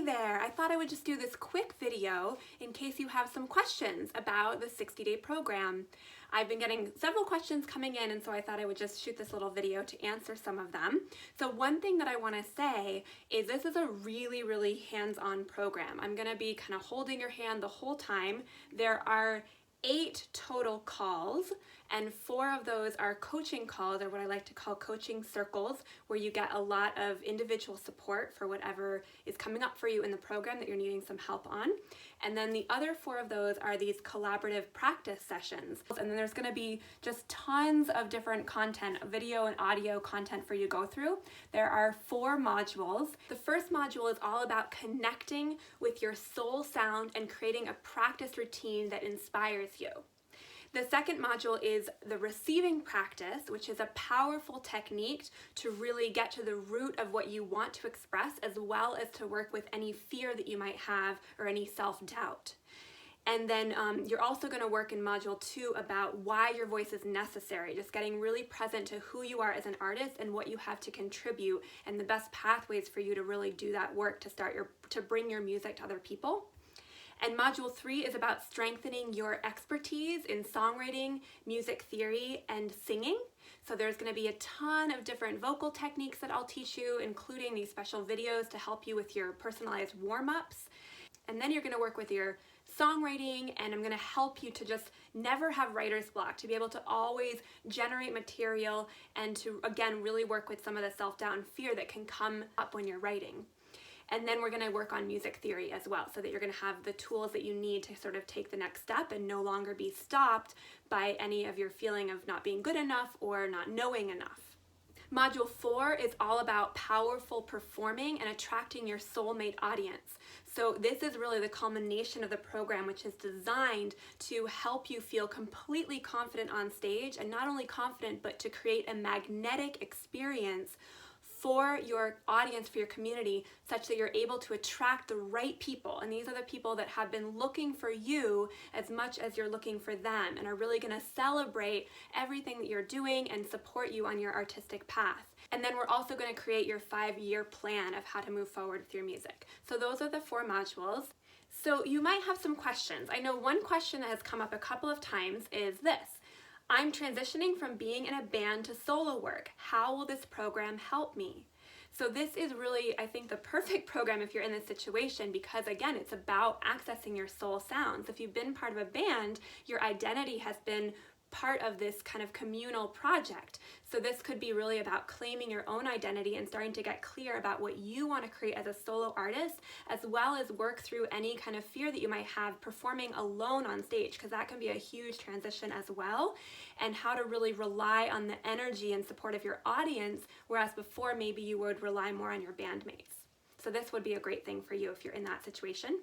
there! I thought I would just do this quick video in case you have some questions about the 60-day program. I've been getting several questions coming in, and so I thought I would just shoot this little video to answer some of them. So one thing that I want to say is this is a really hands-on program. I'm going to be kind of holding your hand the whole time. There are 8 total calls, and 4 of those are coaching calls, or what I like to call coaching circles, where you get a lot of individual support for whatever is coming up for you in the program that you're needing some help on. And then the other 4 of those are these collaborative practice sessions. And then there's going to be just tons of different content, video and audio content for you to go through. There are 4 modules. The first module is all about connecting with your soul sound and creating a practice routine that inspires you. The second module is the receiving practice, which is a powerful technique to really get to the root of what you want to express, as well as to work with any fear that you might have or any self-doubt. And then you're also going to work in module 2 about why your voice is necessary, just getting really present to who you are as an artist and what you have to contribute and the best pathways for you to really do that work to bring your music to other people. And module 3 is about strengthening your expertise in songwriting, music theory, and singing. So there's going to be a ton of different vocal techniques that I'll teach you, including these special videos to help you with your personalized warm-ups. And then you're going to work with your songwriting, and I'm going to help you to just never have writer's block, to be able to always generate material and to, again, really work with some of the self-doubt and fear that can come up when you're writing. And then we're going to work on music theory as well, so that you're going to have the tools that you need to sort of take the next step and no longer be stopped by any of your feeling of not being good enough or not knowing enough. Module 4 is all about powerful performing and attracting your soulmate audience. So this is really the culmination of the program, which is designed to help you feel completely confident on stage, and not only confident, but to create a magnetic experience for your audience, for your community, such that you're able to attract the right people. And these are the people that have been looking for you as much as you're looking for them, and are really going to celebrate everything that you're doing and support you on your artistic path. And then we're also going to create your 5-year plan of how to move forward with your music. So those are the 4 modules. So you might have some questions. I know one question that has come up a couple of times is this: I'm transitioning from being in a band to solo work. How will this program help me? So this is really, I think, the perfect program if you're in this situation, because again, it's about accessing your soul sounds. If you've been part of a band, your identity has been part of this kind of communal project. So this could be really about claiming your own identity and starting to get clear about what you want to create as a solo artist, as well as work through any kind of fear that you might have performing alone on stage, because that can be a huge transition as well, and how to really rely on the energy and support of your audience, whereas before maybe you would rely more on your bandmates. So this would be a great thing for you if you're in that situation.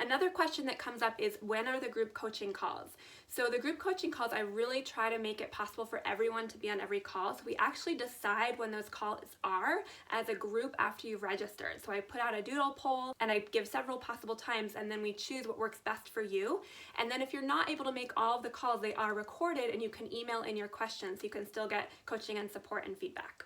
Another question that comes up is, when are the group coaching calls? So the group coaching calls, I really try to make it possible for everyone to be on every call. So we actually decide when those calls are as a group after you've registered. So I put out a doodle poll and I give several possible times, and then we choose what works best for you. And then if you're not able to make all of the calls, they are recorded and you can email in your questions, so you can still get coaching and support and feedback.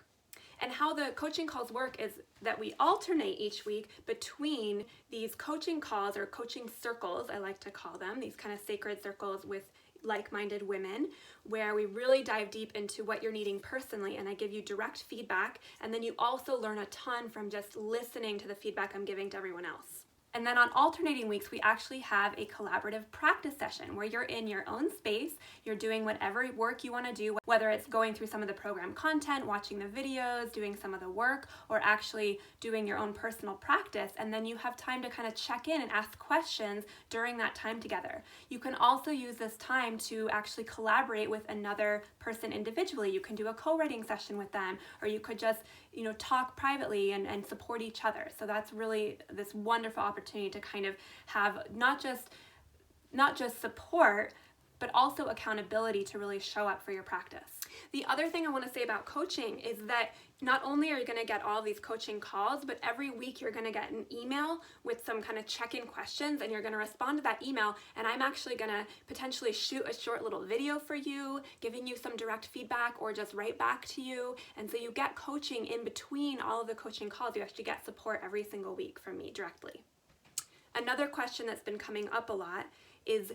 And how the coaching calls work is that we alternate each week between these coaching calls, or coaching circles, I like to call them, these kind of sacred circles with like-minded women, where we really dive deep into what you're needing personally, and I give you direct feedback, and then you also learn a ton from just listening to the feedback I'm giving to everyone else. And then on alternating weeks, we actually have a collaborative practice session where you're in your own space, you're doing whatever work you want to do, whether it's going through some of the program content, watching the videos, doing some of the work, or actually doing your own personal practice. And then you have time to kind of check in and ask questions during that time together. You can also use this time to actually collaborate with another person individually. You can do a co-writing session with them, or you could just, talk privately and support each other. So that's really this wonderful opportunity to kind of have not just support, but also accountability to really show up for your practice. The other thing I want to say about coaching is that Not only are you going to get all these coaching calls, but every week you're going to get an email with some kind of check-in questions, and you're going to respond to that email, and I'm actually going to potentially shoot a short little video for you, giving you some direct feedback or just write back to you. And so you get coaching in between all of the coaching calls. You actually get support every single week from me directly. Another question that's been coming up a lot is,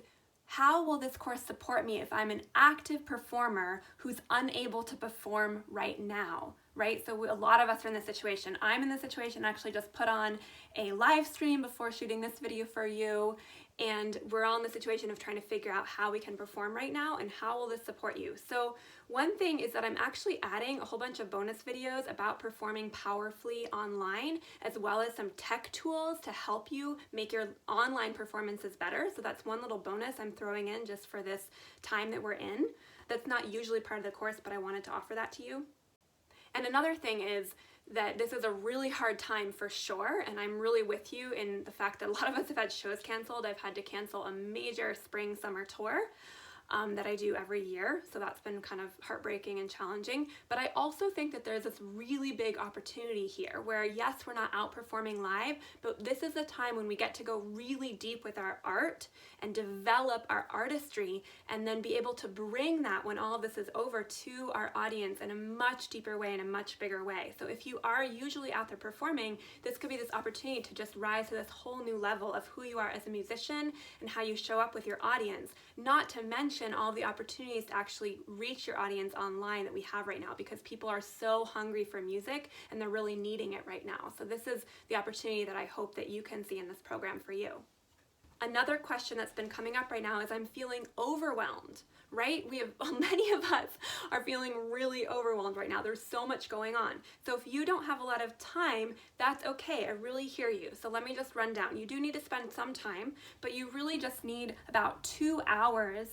how will this course support me if I'm an active performer who's unable to perform right now, right? So a lot of us are in this situation. I'm in this situation. I actually just put on a live stream before shooting this video for you, and we're all in the situation of trying to figure out how we can perform right now and how will this support you. So one thing is that I'm actually adding a whole bunch of bonus videos about performing powerfully online, as well as some tech tools to help you make your online performances better. So that's one little bonus I'm throwing in just for this time that we're in. That's not usually part of the course, but I wanted to offer that to you. And another thing is that this is a really hard time for sure, and I'm really with you in the fact that a lot of us have had shows canceled. I've had to cancel a major spring-summer tour that I do every year, so that's been kind of heartbreaking and challenging. But I also think that there's this really big opportunity here where, yes, we're not out performing live, but this is a time when we get to go really deep with our art and develop our artistry, and then be able to bring that when all of this is over to our audience in a much deeper way, in a much bigger way. So if you are usually out there performing, this could be this opportunity to just rise to this whole new level of who you are as a musician and how you show up with your audience, not to mention all the opportunities to actually reach your audience online that we have right now, because people are so hungry for music and they're really needing it right now. So this is the opportunity that I hope that you can see in this program for you. Another question that's been coming up right now is, I'm feeling overwhelmed, right? Many of us are feeling really overwhelmed right now. There's so much going on. So if you don't have a lot of time, that's okay. I really hear you. So let me just run down. You do need to spend some time, but you really just need about 2 hours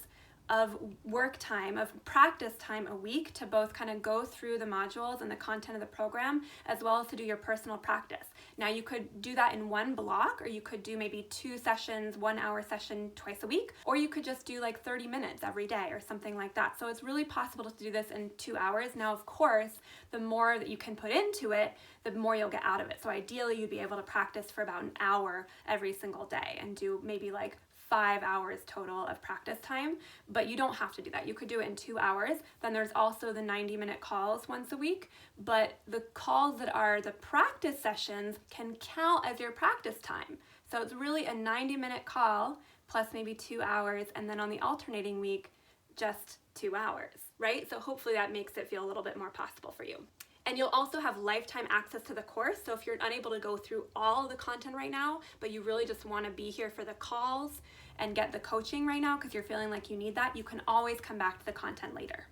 of work time, of practice time a week to both kind of go through the modules and the content of the program, as well as to do your personal practice. Now you could do that in one block, or you could do maybe 2 sessions, 1 hour session twice a week, or you could just do like 30 minutes every day or something like that. So it's really possible to do this in 2 hours. Now, of course, the more that you can put into it, the more you'll get out of it. So ideally you'd be able to practice for about an hour every single day and do maybe like 5 hours total of practice time, but you don't have to do that. You could do it in 2 hours. Then there's also the 90-minute calls once a week, but the calls that are the practice sessions can count as your practice time. So it's really a 90-minute call plus maybe 2 hours, and then on the alternating week, just 2 hours, right? So hopefully that makes it feel a little bit more possible for you. And you'll also have lifetime access to the course. So if you're unable to go through all the content right now, but you really just want to be here for the calls and get the coaching right now because you're feeling like you need that, you can always come back to the content later.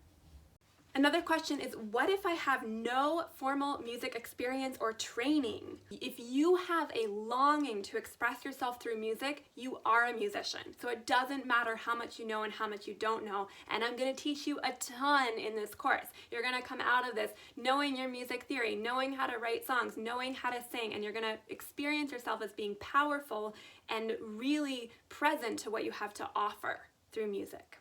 Another question is, what if I have no formal music experience or training? If you have a longing to express yourself through music, you are a musician. So it doesn't matter how much you know and how much you don't know. And I'm going to teach you a ton in this course. You're going to come out of this knowing your music theory, knowing how to write songs, knowing how to sing, and you're going to experience yourself as being powerful and really present to what you have to offer through music.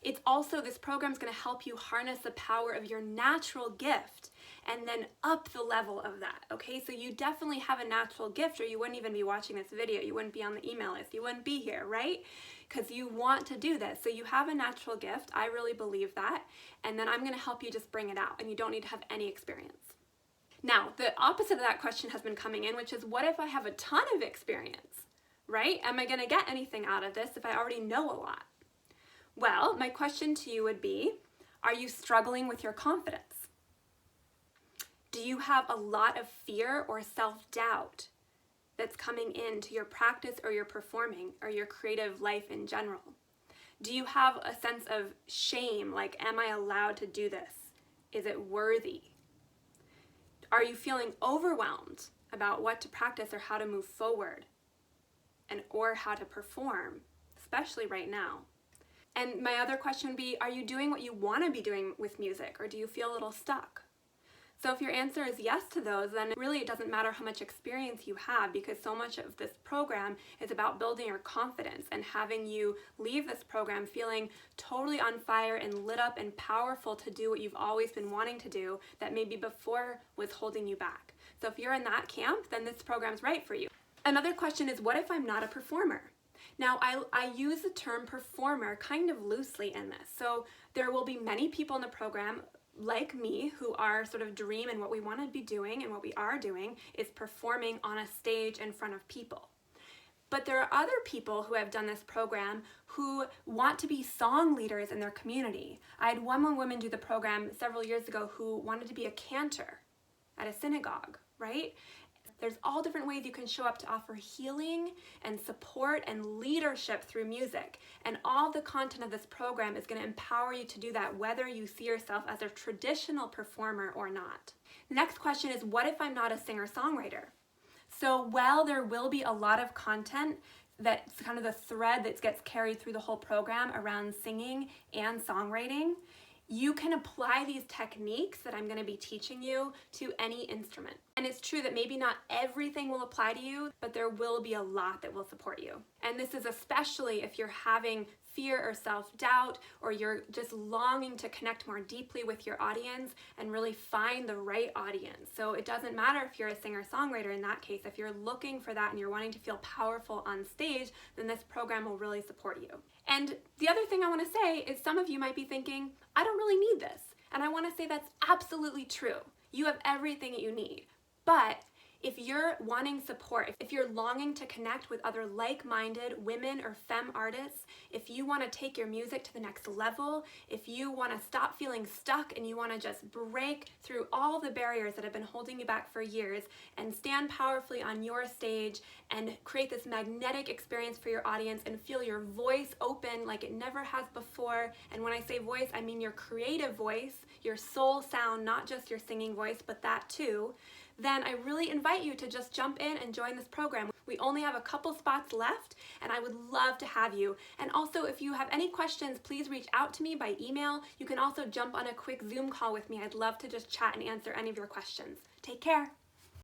It's also, this program is going to help you harness the power of your natural gift and then up the level of that, okay? So you definitely have a natural gift, or you wouldn't even be watching this video. You wouldn't be on the email list. You wouldn't be here, right? Because you want to do this. So you have a natural gift. I really believe that. And then I'm going to help you just bring it out, and you don't need to have any experience. Now, the opposite of that question has been coming in, which is, what if I have a ton of experience, right? Am I going to get anything out of this if I already know a lot? Well, my question to you would be, are you struggling with your confidence? Do you have a lot of fear or self-doubt that's coming into your practice or your performing or your creative life in general? Do you have a sense of shame, like, am I allowed to do this? Is it worthy? Are you feeling overwhelmed about what to practice or how to move forward or how to perform, especially right now? And my other question would be, are you doing what you want to be doing with music, or do you feel a little stuck? So if your answer is yes to those, then really it doesn't matter how much experience you have, because so much of this program is about building your confidence and having you leave this program feeling totally on fire and lit up and powerful to do what you've always been wanting to do that maybe before was holding you back. So if you're in that camp, then this program's right for you. Another question is, what if I'm not a performer? Now, I use the term performer kind of loosely in this. So there will be many people in the program like me who are sort of dream, and what we want to be doing and what we are doing is performing on a stage in front of people. But there are other people who have done this program who want to be song leaders in their community. I had one woman do the program several years ago who wanted to be a cantor at a synagogue, right? There's all different ways you can show up to offer healing and support and leadership through music. And all the content of this program is going to empower you to do that, whether you see yourself as a traditional performer or not. The next question is, what if I'm not a singer-songwriter? So while there will be a lot of content that's kind of the thread that gets carried through the whole program around singing and songwriting, you can apply these techniques that I'm going to be teaching you to any instrument. And it's true that maybe not everything will apply to you, but there will be a lot that will support you. And this is especially if you're having fear or self-doubt, or you're just longing to connect more deeply with your audience and really find the right audience. So it doesn't matter if you're a singer-songwriter in that case. If you're looking for that and you're wanting to feel powerful on stage, then this program will really support you. And the other thing I want to say is, some of you might be thinking, I don't really need this. And I want to say that's absolutely true. You have everything that you need. But if you're wanting support, if you're longing to connect with other like-minded women or femme artists, if you want to take your music to the next level, if you want to stop feeling stuck and you want to just break through all the barriers that have been holding you back for years and stand powerfully on your stage and create this magnetic experience for your audience and feel your voice open like it never has before. And when I say voice, I mean your creative voice, your soul sound, not just your singing voice, but that too, then I really invite you to just jump in and join this program. We only have a couple spots left, and I would love to have you. And also, if you have any questions, please reach out to me by email. You can also jump on a quick Zoom call with me. I'd love to just chat and answer any of your questions. Take care.